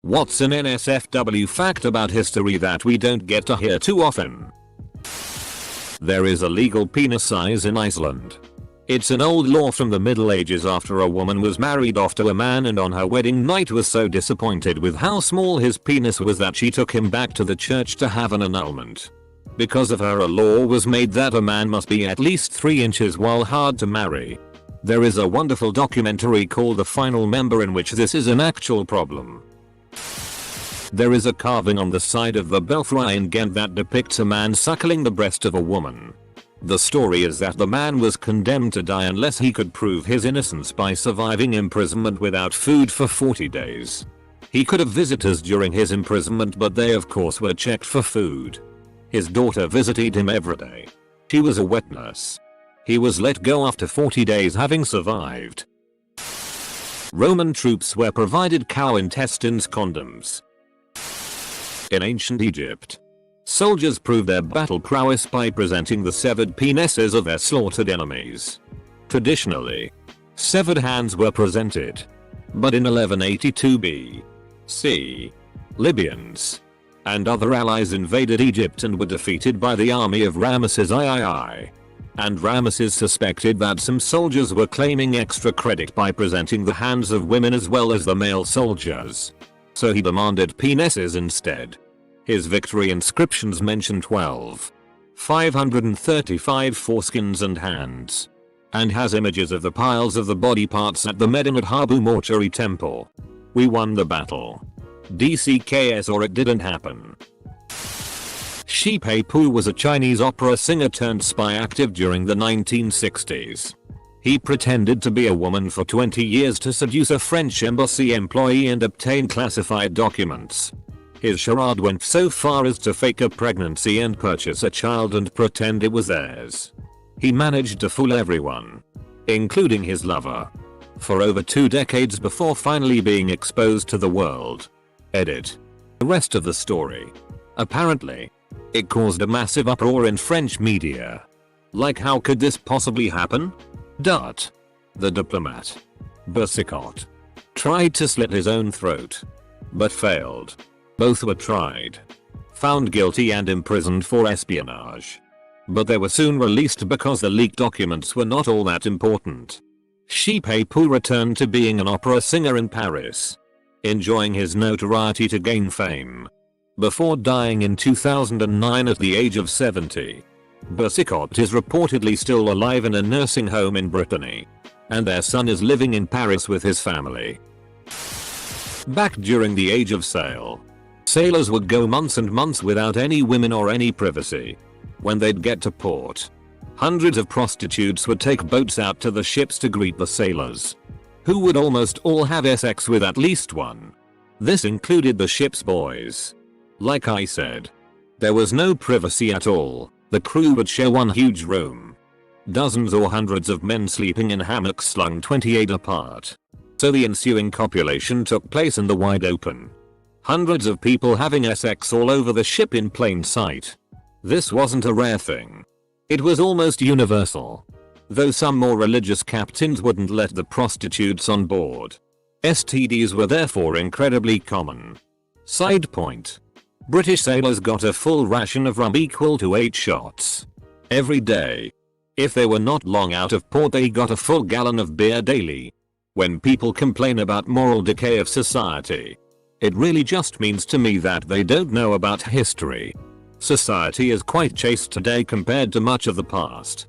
What's an NSFW fact about history that we don't get to hear too often? There is a legal penis size in Iceland. It's an old law from the Middle Ages after a woman was married off to a man and on her wedding night was so disappointed with how small his penis was that she took him back to the church to have an annulment. Because of her, a law was made that a man must be at least 3 inches while hard to marry. There is a wonderful documentary called The Final Member in which this is an actual problem. There is a carving on the side of the belfry in Ghent that depicts a man suckling the breast of a woman. The story is that the man was condemned to die unless he could prove his innocence by surviving imprisonment without food for 40 days. He could have visitors during his imprisonment, but they of course were checked for food. His daughter visited him every day. She was a wet nurse. He was let go after 40 days having survived. Roman troops were provided cow intestines condoms. In ancient Egypt, soldiers proved their battle prowess by presenting the severed penises of their slaughtered enemies. Traditionally, severed hands were presented. But in 1182 BC, Libyans and other allies invaded Egypt and were defeated by the army of Ramesses III. And Ramesses suspected that some soldiers were claiming extra credit by presenting the hands of women as well as the male soldiers. So he demanded penises instead. His victory inscriptions mention 535 foreskins and hands, and has images of the piles of the body parts at the Medinet Habu mortuary temple. We won the battle. DCKS or it didn't happen. Shi Peipu was a Chinese opera singer turned spy active during the 1960s. He pretended to be a woman for 20 years to seduce a French embassy employee and obtain classified documents. His charade went so far as to fake a pregnancy and purchase a child and pretend it was theirs. He managed to fool everyone, including his lover, for over 2 decades before finally being exposed to the world. Edit. The rest of the story. Apparently, it caused a massive uproar in French media. Like, how could this possibly happen? The diplomat, Boursicotte, tried to slit his own throat, but failed. Both were tried, found guilty and imprisoned for espionage. But they were soon released because the leaked documents were not all that important. Shi Peipu returned to being an opera singer in Paris, enjoying his notoriety to gain fame, before dying in 2009 at the age of 70. Boursicotte is reportedly still alive in a nursing home in Brittany, and their son is living in Paris with his family. Back during the Age of Sail, sailors would go months and months without any women or any privacy. When they'd get to port, hundreds of prostitutes would take boats out to the ships to greet the sailors, who would almost all have sex with at least one. This included the ship's boys. Like I said, there was no privacy at all. The crew would share one huge room. Dozens or hundreds of men sleeping in hammocks slung 28 apart. So the ensuing copulation took place in the wide open. Hundreds of people having sex all over the ship in plain sight. This wasn't a rare thing. It was almost universal. Though some more religious captains wouldn't let the prostitutes on board. STDs were therefore incredibly common. Side point. British sailors got a full ration of rum equal to 8 shots every day. If they were not long out of port, they got a full gallon of beer daily. When people complain about moral decay of society, it really just means to me that they don't know about history. Society is quite chaste today compared to much of the past.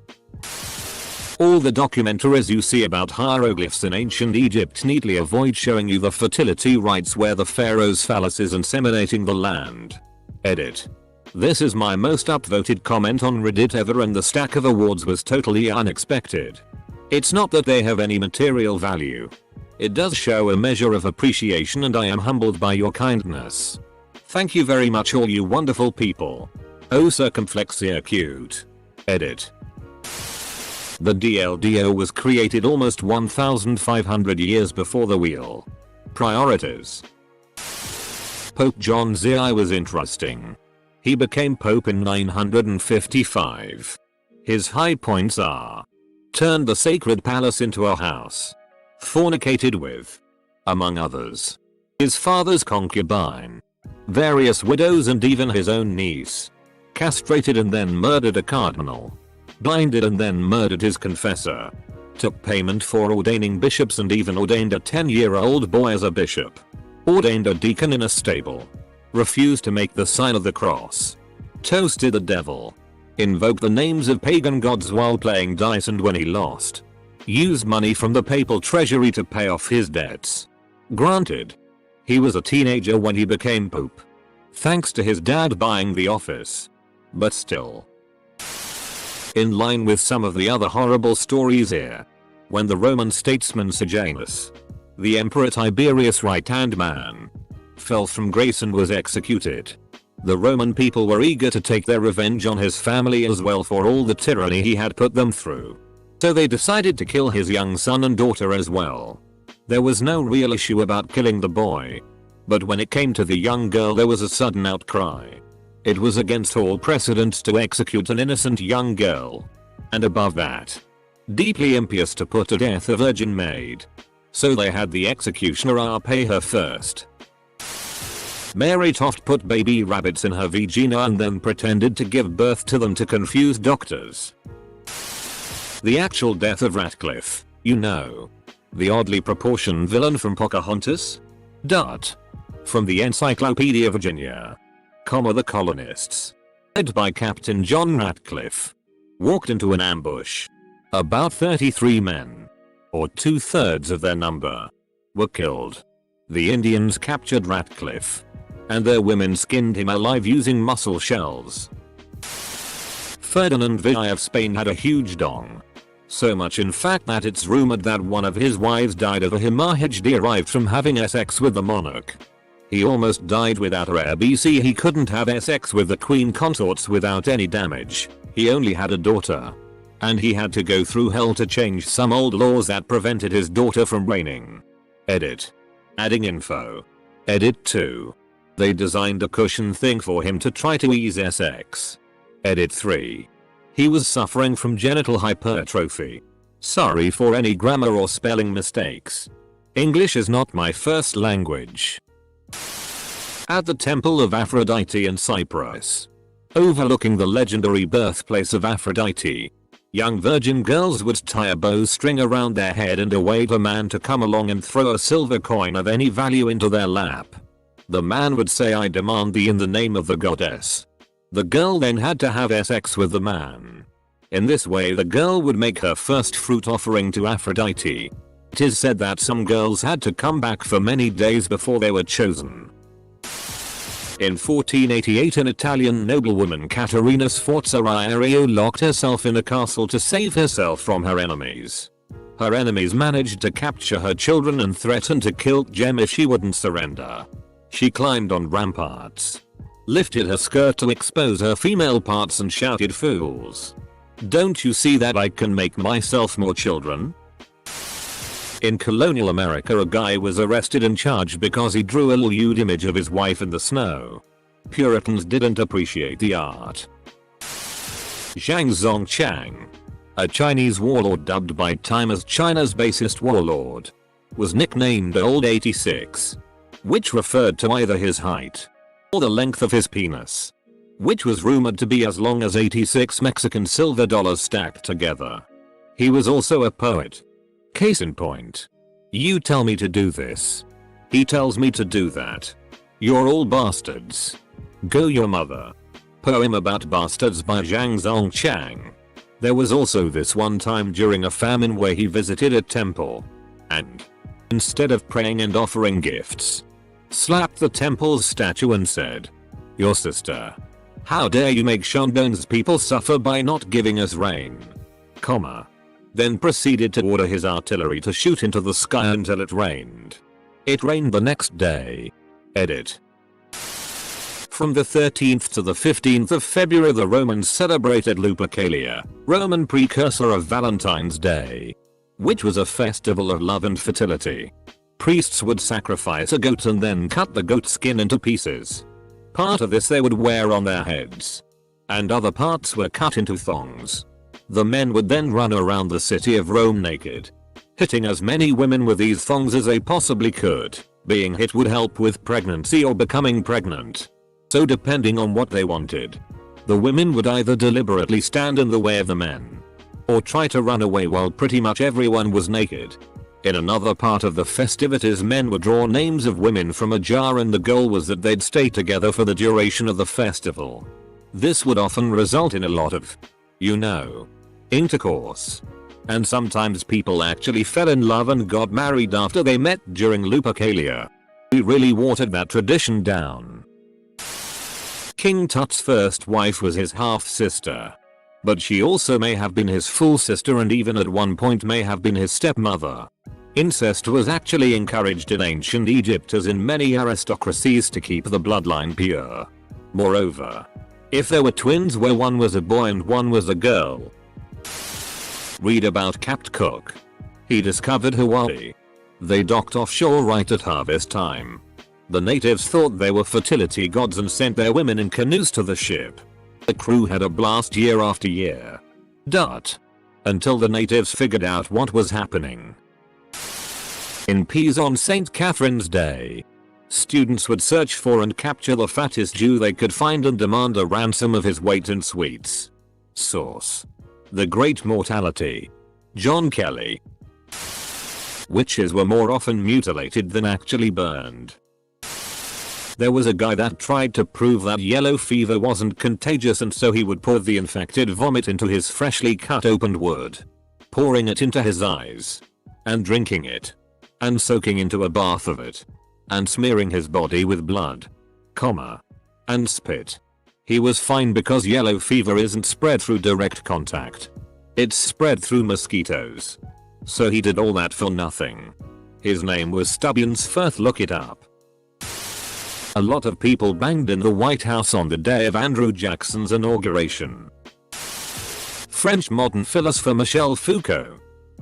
All the documentaries you see about hieroglyphs in ancient Egypt neatly avoid showing you the fertility rites where the pharaoh's phallus is inseminating the land. Edit. This is my most upvoted comment on Reddit ever, and the stack of awards was totally unexpected. It's not that they have any material value. It does show a measure of appreciation and I am humbled by your kindness. Thank you very much, all you wonderful people. Oh, circumflexia cute. Edit. The DLDO was created almost 1,500 years before the wheel. Priorities. Pope John XI was interesting. He became Pope in 955. His high points are: turned the sacred palace into a house, fornicated with, among others, his father's concubine, various widows and even his own niece. Castrated and then murdered a cardinal. Blinded and then murdered his confessor. Took payment for ordaining bishops and even ordained a 10-year-old boy as a bishop. Ordained a deacon in a stable. Refused to make the sign of the cross. Toasted the devil. Invoked the names of pagan gods while playing dice, and when he lost, used money from the papal treasury to pay off his debts. Granted, he was a teenager when he became pope, thanks to his dad buying the office. But still. In line with some of the other horrible stories here. When the Roman statesman Sejanus, the Emperor Tiberius' right-hand man, fell from grace and was executed, the Roman people were eager to take their revenge on his family as well for all the tyranny he had put them through. So they decided to kill his young son and daughter as well. There was no real issue about killing the boy. But when it came to the young girl, there was a sudden outcry. It was against all precedent to execute an innocent young girl. And above that, deeply impious to put to death a virgin maid. So they had the executioner pay her first. Mary Toft put baby rabbits in her vagina and then pretended to give birth to them to confuse doctors. The actual death of Ratcliffe, you know. The oddly proportioned villain from Pocahontas? From the Encyclopedia Virginia. The colonists, led by Captain John Ratcliffe, walked into an ambush. About 33 men, or 2/3 of their number, were killed. The Indians captured Ratcliffe, and their women skinned him alive using mussel shells. Ferdinand VI of Spain had a huge dong. So much in fact that it's rumored that one of his wives died of a hemorrhage derived from having sex with the monarch. He almost died without a rare BC. He couldn't have sex with the queen consorts without any damage. He only had a daughter. And he had to go through hell to change some old laws that prevented his daughter from reigning. Edit. Adding info. Edit 2. They designed a cushion thing for him to try to ease sex. Edit 3. He was suffering from genital hypertrophy. Sorry for any grammar or spelling mistakes. English is not my first language. At the Temple of Aphrodite in Cyprus, overlooking the legendary birthplace of Aphrodite, young virgin girls would tie a bowstring around their head and await a man to come along and throw a silver coin of any value into their lap. The man would say, "I demand thee in the name of the goddess." The girl then had to have sex with the man. In this way the girl would make her first fruit offering to Aphrodite. It is said that some girls had to come back for many days before they were chosen. In 1488 an Italian noblewoman Caterina Sforza locked herself in a castle to save herself from her enemies. Her enemies managed to capture her children and threatened to kill Gem if she wouldn't surrender. She climbed on ramparts, lifted her skirt to expose her female parts and shouted, "Fools! Don't you see that I can make myself more children?" In colonial America a guy was arrested and charged because he drew a lewd image of his wife in the snow. Puritans didn't appreciate the art. Zhang Zongchang, a Chinese warlord dubbed by Time as China's basest warlord, was nicknamed Old 86, which referred to either his height or the length of his penis, which was rumored to be as long as 86 Mexican silver dollars stacked together. He was also a poet. Case in point. You tell me to do this. He tells me to do that. You're all bastards. Go your mother. Poem about bastards by Zhang Zongchang. There was also this one time during a famine where he visited a temple and, instead of praying and offering gifts, slapped the temple's statue and said, "Your sister. How dare you make Shandong's people suffer by not giving us rain?" Then proceeded to order his artillery to shoot into the sky until it rained. It rained the next day. Edit. From the 13th to the 15th of February the Romans celebrated Lupercalia, Roman precursor of Valentine's Day, which was a festival of love and fertility. Priests would sacrifice a goat and then cut the goat skin into pieces. Part of this they would wear on their heads, and other parts were cut into thongs. The men would then run around the city of Rome naked, hitting as many women with these thongs as they possibly could. Being hit would help with pregnancy or becoming pregnant. So depending on what they wanted, the women would either deliberately stand in the way of the men, or try to run away while pretty much everyone was naked. In another part of the festivities, men would draw names of women from a jar, and the goal was that they'd stay together for the duration of the festival. This would often result in a lot of, intercourse. And sometimes people actually fell in love and got married after they met during Lupercalia. We really watered that tradition down. King Tut's first wife was his half-sister, but she also may have been his full sister, and even at one point may have been his stepmother. Incest was actually encouraged in ancient Egypt, as in many aristocracies, to keep the bloodline pure. Moreover, if there were twins where one was a boy and one was a girl. Read about Capt Cook. He discovered Hawaii. They docked offshore right at harvest time. The natives thought they were fertility gods and sent their women in canoes to the ship. The crew had a blast year after year. Until the natives figured out what was happening. In Pisa on St. Catherine's Day, students would search for and capture the fattest Jew they could find and demand a ransom of his weight in sweets. Source: The Great Mortality. John Kelly. Witches were more often mutilated than actually burned. There was a guy that tried to prove that yellow fever wasn't contagious, and so he would pour the infected vomit into his freshly cut opened wood, pouring it into his eyes, and drinking it, and soaking into a bath of it, and smearing his body with blood, and spit. He was fine because yellow fever isn't spread through direct contact. It's spread through mosquitoes. So he did all that for nothing. His name was Stubbians Firth, look it up. A lot of people banged in the White House on the day of Andrew Jackson's inauguration. French modern philosopher Michel Foucault,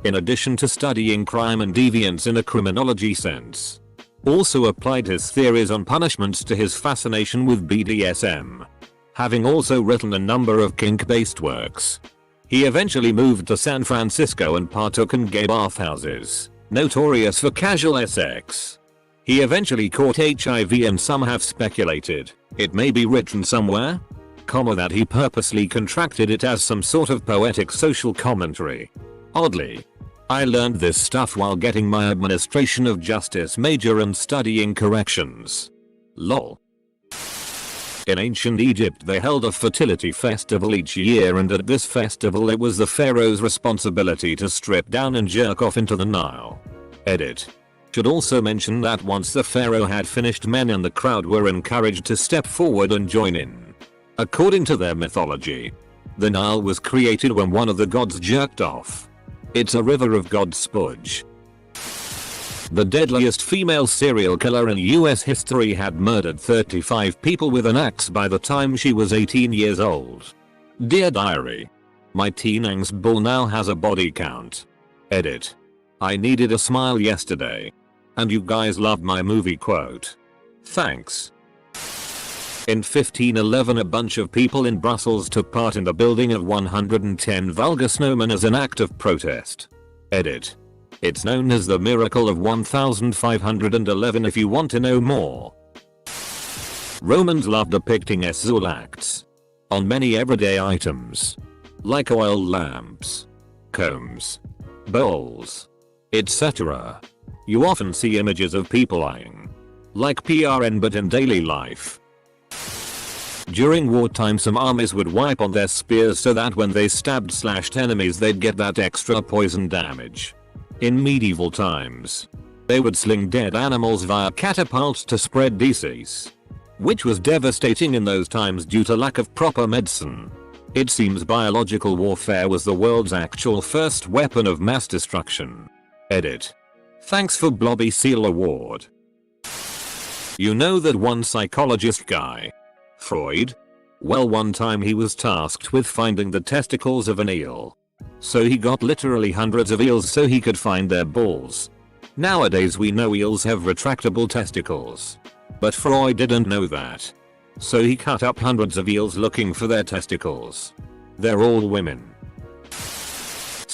in addition to studying crime and deviance in a criminology sense, also applied his theories on punishments to his fascination with BDSM. Having also written a number of kink-based works, he eventually moved to San Francisco and partook in gay bathhouses, notorious for casual sex. He eventually caught HIV, and some have speculated, it may be written somewhere, that he purposely contracted it as some sort of poetic social commentary. Oddly, I learned this stuff while getting my administration of justice major and studying corrections. Lol. In ancient Egypt they held a fertility festival each year, and at this festival it was the pharaoh's responsibility to strip down and jerk off into the Nile. Edit. Should also mention that once the pharaoh had finished, men in the crowd were encouraged to step forward and join in. According to their mythology, the Nile was created when one of the gods jerked off. It's a river of god spudge. The deadliest female serial killer in US history had murdered 35 people with an axe by the time she was 18 years old. Dear Diary, my teen angst bull now has a body count. Edit. I needed a smile yesterday. And you guys loved my movie quote. Thanks. In 1511 a bunch of people in Brussels took part in the building of 110 vulgar snowmen as an act of protest. Edit. It's known as the Miracle of 1511 if you want to know more. Romans loved depicting sexual acts on many everyday items, like oil lamps, combs, bowls, etc. You often see images of people eyeing, like PRN, but in daily life. During wartime some armies would wipe on their spears so that when they stabbed/slashed enemies they'd get that extra poison damage. In medieval times, they would sling dead animals via catapults to spread disease, which was devastating in those times due to lack of proper medicine. It seems biological warfare was the world's actual first weapon of mass destruction. Edit. Thanks for Blobby Seal Award. You know that one psychologist guy, Freud? Well, one time he was tasked with finding the testicles of an eel. So he got literally hundreds of eels so he could find their balls. Nowadays we know eels have retractable testicles. But Freud didn't know that. So he cut up hundreds of eels looking for their testicles. They're all women.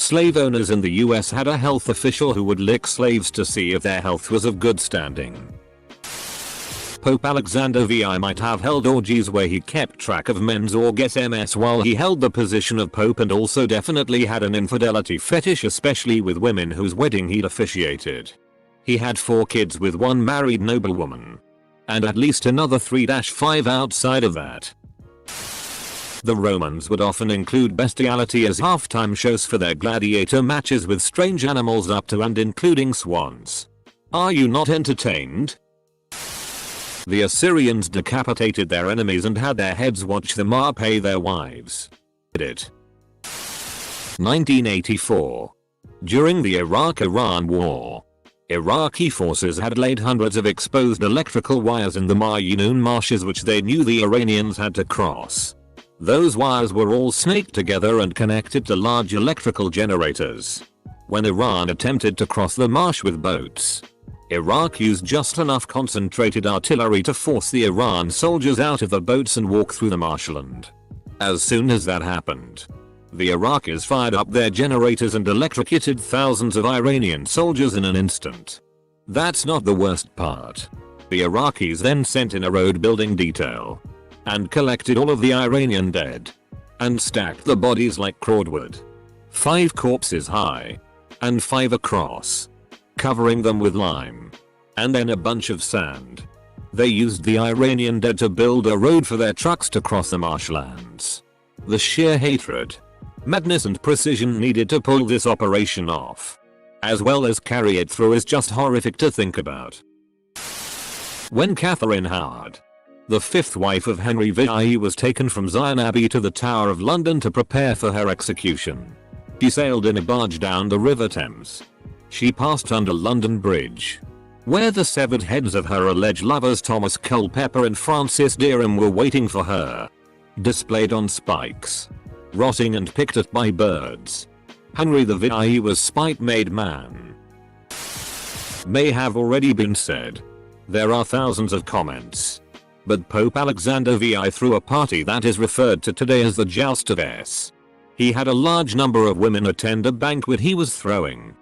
Slave owners in the US had a health official who would lick slaves to see if their health was of good standing. Pope Alexander VI might have held orgies where he kept track of men's orgasms while he held the position of Pope, and also definitely had an infidelity fetish, especially with women whose wedding he'd officiated. He had 4 kids with one married noblewoman. And at least another 3-5 outside of that. The Romans would often include bestiality as halftime shows for their gladiator matches with strange animals up to and including swans. Are you not entertained? The Assyrians decapitated their enemies and had their heads watch them pay their wives. Edit. 1984. During the Iraq-Iran War, Iraqi forces had laid hundreds of exposed electrical wires in the Maynoon marshes which they knew the Iranians had to cross. Those wires were all snaked together and connected to large electrical generators. When Iran attempted to cross the marsh with boats, Iraq used just enough concentrated artillery to force the Iran soldiers out of the boats and walk through the marshland. As soon as that happened, the Iraqis fired up their generators and electrocuted thousands of Iranian soldiers in an instant. That's not the worst part. The Iraqis then sent in a road building detail and collected all of the Iranian dead and stacked the bodies like cordwood, 5 corpses high and 5 across, covering them with lime and then a bunch of sand. They used the Iranian dead to build a road for their trucks to cross the marshlands. The sheer hatred, madness and precision needed to pull this operation off, as well as carry it through, is just horrific to think about. When Catherine Howard, the 5th wife of Henry VI, was taken from Zion Abbey to the Tower of London to prepare for her execution, she sailed in a barge down the River Thames. She passed under London Bridge, where the severed heads of her alleged lovers Thomas Culpeper and Francis Derham were waiting for her, displayed on spikes, rotting and picked at by birds. Henry VI was spite-made man. May have already been said. There are thousands of comments. But Pope Alexander VI threw a party that is referred to today as the Joust of S. He had a large number of women attend a banquet he was throwing,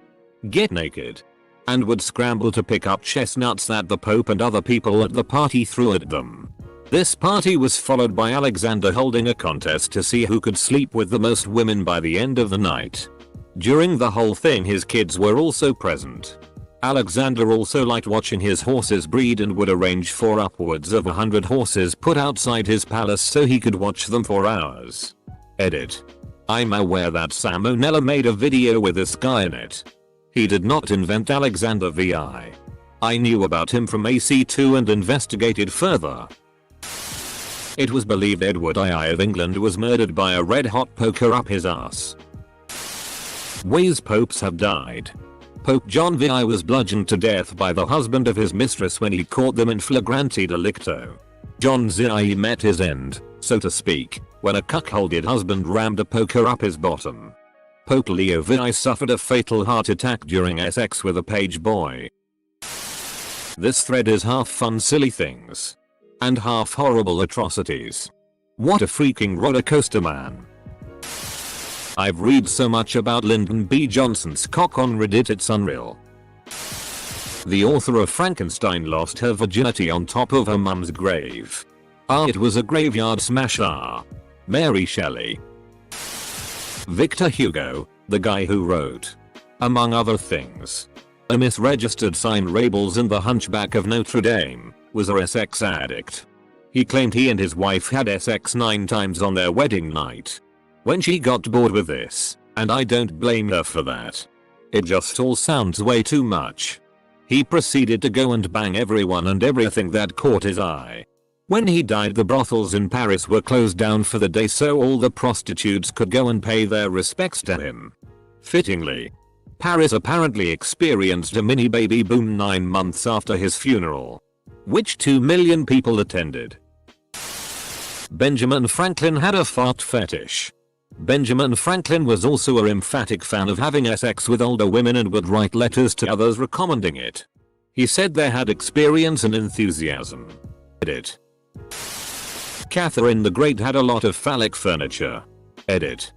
get naked, and would scramble to pick up chestnuts that the Pope and other people at the party threw at them. This party was followed by Alexander holding a contest to see who could sleep with the most women by the end of the night. During the whole thing his kids were also present. Alexander also liked watching his horses breed and would arrange for upwards of 100 horses put outside his palace so he could watch them for hours. Edit. I'm aware that Salmonella made a video with this guy in it. He did not invent Alexander VI. I knew about him from AC2 and investigated further. It was believed Edward II of England was murdered by a red-hot poker up his ass. Ways popes have died. Pope John VI was bludgeoned to death by the husband of his mistress when he caught them in flagrante delicto. John VI met his end, so to speak, when a cuckolded husband rammed a poker up his bottom. Pope Leo VI suffered a fatal heart attack during sex with a page boy. This thread is half fun silly things and half horrible atrocities. What a freaking rollercoaster, man. I've read so much about Lyndon B. Johnson's cock on Reddit, it's unreal. The author of Frankenstein lost her virginity on top of her mum's grave. It was a graveyard smash. Mary Shelley. Victor Hugo, the guy who wrote, among other things, a misregistered sign Rables in The Hunchback of Notre Dame, was a sex addict. He claimed he and his wife had sex 9 times on their wedding night. When she got bored with this, and I don't blame her for that, it just all sounds way too much. He proceeded to go and bang everyone and everything that caught his eye. When he died, the brothels in Paris were closed down for the day so all the prostitutes could go and pay their respects to him. Fittingly, Paris apparently experienced a mini baby boom 9 months after his funeral, which 2 million people attended. Benjamin Franklin had a fart fetish. Benjamin Franklin was also a emphatic fan of having sex with older women and would write letters to others recommending it. He said they had experience and enthusiasm. Edit. Catherine the Great had a lot of phallic furniture. Edit.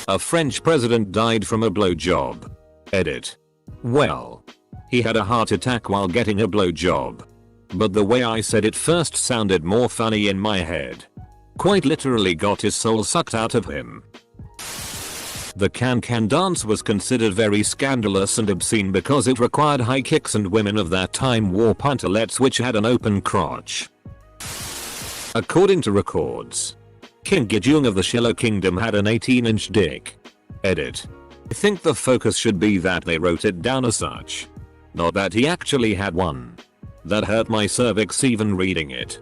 A French president died from a blowjob. Edit. Well, he had a heart attack while getting a blowjob. But the way I said it first sounded more funny in my head. Quite literally got his soul sucked out of him. The can-can dance was considered very scandalous and obscene because it required high kicks, and women of that time wore pantalettes which had an open crotch. According to records, King Gejong of the Shilla Kingdom had an 18-inch dick. Edit. I think the focus should be that they wrote it down as such. Not that he actually had one. That hurt my cervix even reading it.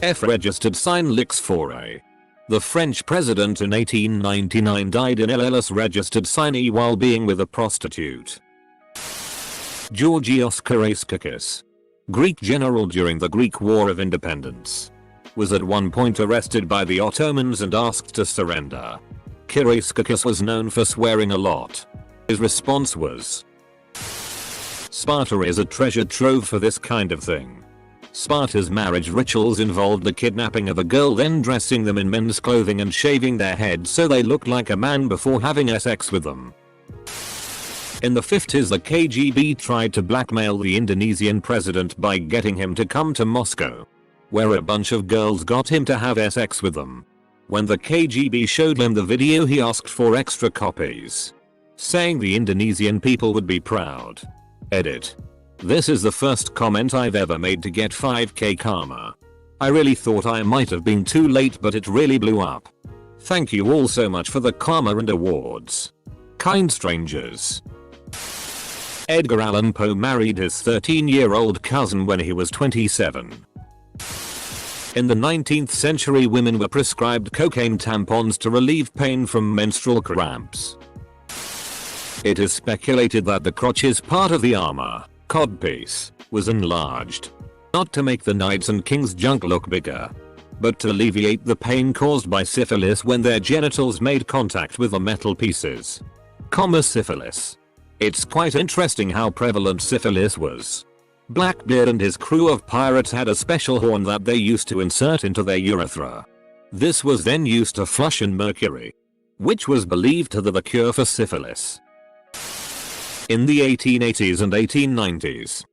F registered sign licks foray. The French president in 1899 died in LLS registered sign E while being with a prostitute. Georgios Karaskakis, Greek general during the Greek War of Independence, was at one point arrested by the Ottomans and asked to surrender. Karaskakis was known for swearing a lot. His response was, "Sparta is a treasure trove for this kind of thing." Sparta's marriage rituals involved the kidnapping of a girl, then dressing them in men's clothing and shaving their heads so they looked like a man before having sex with them. In the 50s, the KGB tried to blackmail the Indonesian president by getting him to come to Moscow, where a bunch of girls got him to have sex with them. When the KGB showed him the video, he asked for extra copies, saying the Indonesian people would be proud. Edit. This is the first comment I've ever made to get 5k karma. I really thought I might have been too late, but it really blew up. Thank you all so much for the karma and awards. Kind strangers. Edgar Allan Poe married his 13-year-old cousin when he was 27. In the 19th century, women were prescribed cocaine tampons to relieve pain from menstrual cramps. It is speculated that the crotch's part of the armor, codpiece, was enlarged. Not to make the knights and king's junk look bigger, but to alleviate the pain caused by syphilis when their genitals made contact with the metal pieces. Syphilis. It's quite interesting how prevalent syphilis was. Blackbeard and his crew of pirates had a special horn that they used to insert into their urethra. This was then used to flush in mercury, which was believed to be the cure for syphilis. In the 1880s and 1890s,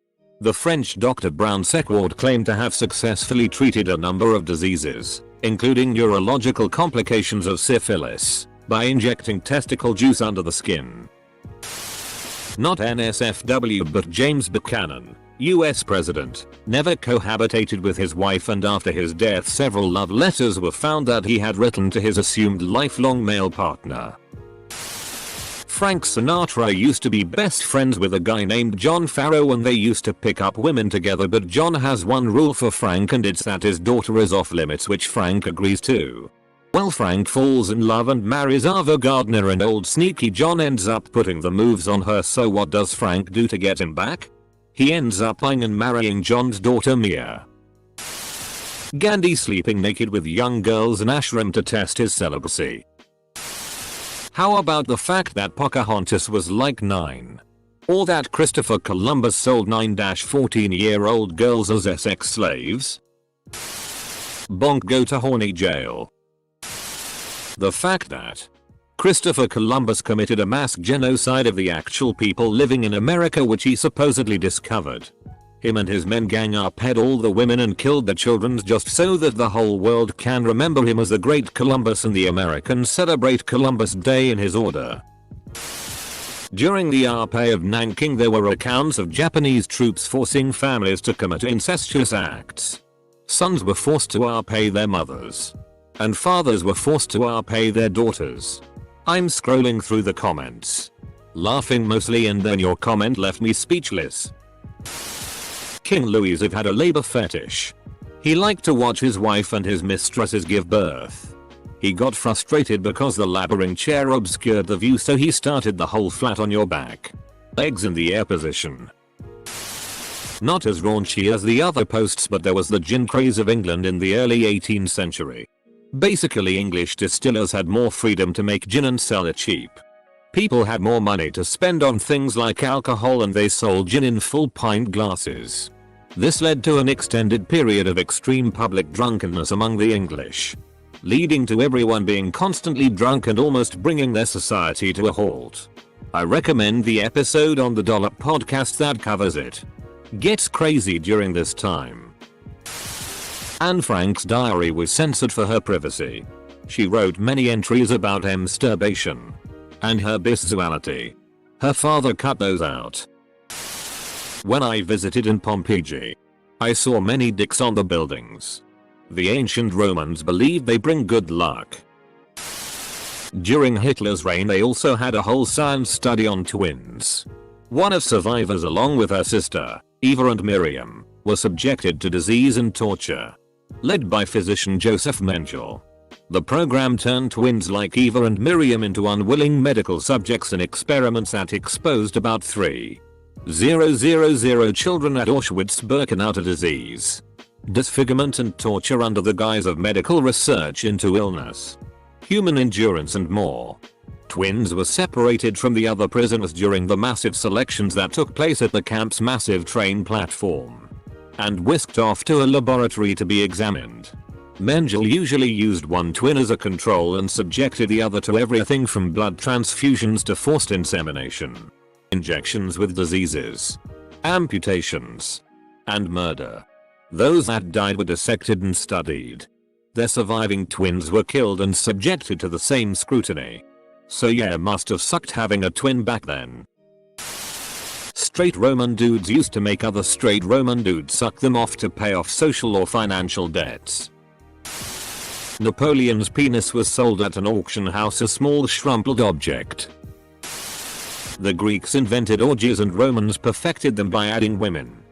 the French Dr. Brown-Séquard claimed to have successfully treated a number of diseases, including neurological complications of syphilis, by injecting testicle juice under the skin. Not NSFW but James Buchanan, US President, never cohabitated with his wife, and after his death several love letters were found that he had written to his assumed lifelong male partner. Frank Sinatra used to be best friends with a guy named John Farrow, and they used to pick up women together, but John has one rule for Frank, and it's that his daughter is off limits, which Frank agrees to. Well, Frank falls in love and marries Ava Gardner, and old sneaky John ends up putting the moves on her, so what does Frank do to get him back? He ends up buying and marrying John's daughter Mia. Gandhi sleeping naked with young girls in ashram to test his celibacy. How about the fact that Pocahontas was like 9? Or that Christopher Columbus sold 9-14-year-old girls as sex slaves? Bonk, go to horny jail. The fact that Christopher Columbus committed a mass genocide of the actual people living in America, which he supposedly discovered. Him and his men gang up, had all the women and killed the children just so that the whole world can remember him as the great Columbus, and the Americans celebrate Columbus Day in his honor. During the RPA of Nanking, there were accounts of Japanese troops forcing families to commit incestuous acts. Sons were forced to RPA their mothers, and fathers were forced to RPA their daughters. I'm scrolling through the comments, laughing mostly, and then your comment left me speechless. King Louis had a labor fetish. He liked to watch his wife and his mistresses give birth. He got frustrated because the laboring chair obscured the view, so he started the whole flat on your back, legs in the air position. Not as raunchy as the other posts, but there was the gin craze of England in the early 18th century. Basically, English distillers had more freedom to make gin and sell it cheap. People had more money to spend on things like alcohol, and they sold gin in full pint glasses. This led to an extended period of extreme public drunkenness among the English. leading to everyone being constantly drunk and almost bringing their society to a halt. I recommend the episode on the Dollop podcast that covers it. Gets crazy during this time. Anne Frank's diary was censored for her privacy. She wrote many entries about masturbation and her bestiality. Her father cut those out. When I visited in Pompeii, I saw many dicks on the buildings. The ancient Romans believed they bring good luck. During Hitler's reign they also had a whole science study on twins. One of survivors along with her sister, Eva and Miriam, were subjected to disease and torture. Led by physician Joseph Mengele. The program turned twins like Eva and Miriam into unwilling medical subjects in experiments that exposed about 3,000 children at Auschwitz-Birkenau to disease, disfigurement and torture under the guise of medical research into illness, human endurance and more. Twins were separated from the other prisoners during the massive selections that took place at the camp's massive train platform and whisked off to a laboratory to be examined. Mengele usually used one twin as a control and subjected the other to everything from blood transfusions to forced insemination, injections with diseases, amputations, and murder. Those that died were dissected and studied. Their surviving twins were killed and subjected to the same scrutiny. So yeah, must have sucked having a twin back then. Straight Roman dudes used to make other straight Roman dudes suck them off to pay off social or financial debts. Napoleon's penis was sold at an auction house, a small shrumpled object. The Greeks invented orgies and Romans perfected them by adding women.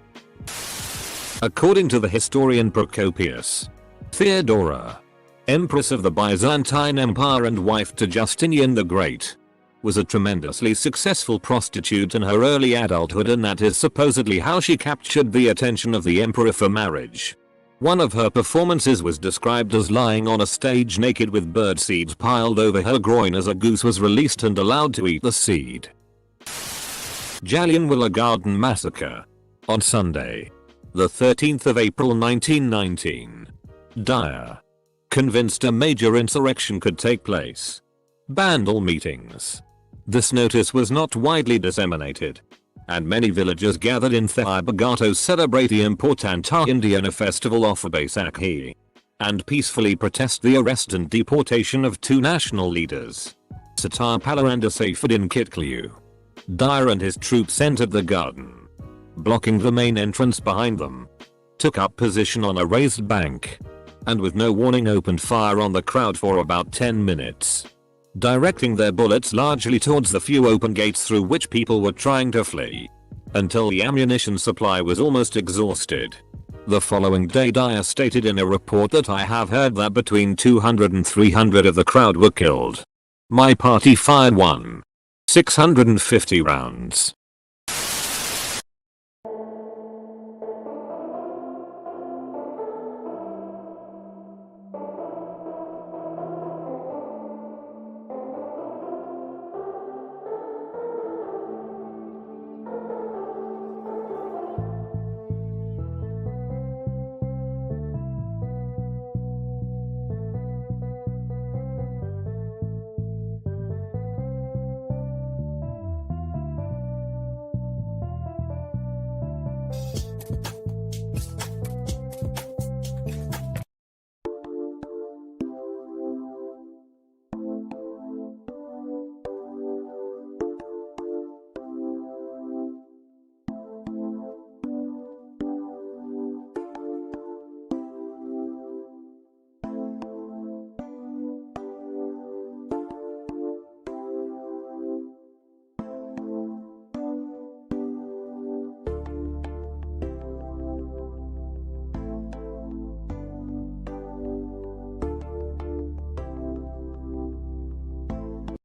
According to the historian Procopius, Theodora, Empress of the Byzantine Empire and wife to Justinian the Great, was a tremendously successful prostitute in her early adulthood, and that is supposedly how she captured the attention of the emperor for marriage. One of her performances was described as lying on a stage naked with bird seeds piled over her groin as a goose was released and allowed to eat the seed. Jallianwala Garden Massacre. On Sunday, the 13th of April 1919. Dyer, convinced a major insurrection could take place, banned all meetings. This notice was not widely disseminated, and many villagers gathered in Thaibaga to celebrate the important Indiana festival of Baisakhi, and peacefully protest the arrest and deportation of two national leaders, Satapala and Saifuddin Kitkliu. Dyer and his troops entered the garden, blocking the main entrance behind them, took up position on a raised bank, and with no warning opened fire on the crowd for about 10 minutes. Directing their bullets largely towards the few open gates through which people were trying to flee, until the ammunition supply was almost exhausted. The following day Dyer stated in a report that I have heard that between 200 and 300 of the crowd were killed. My party fired 650 rounds.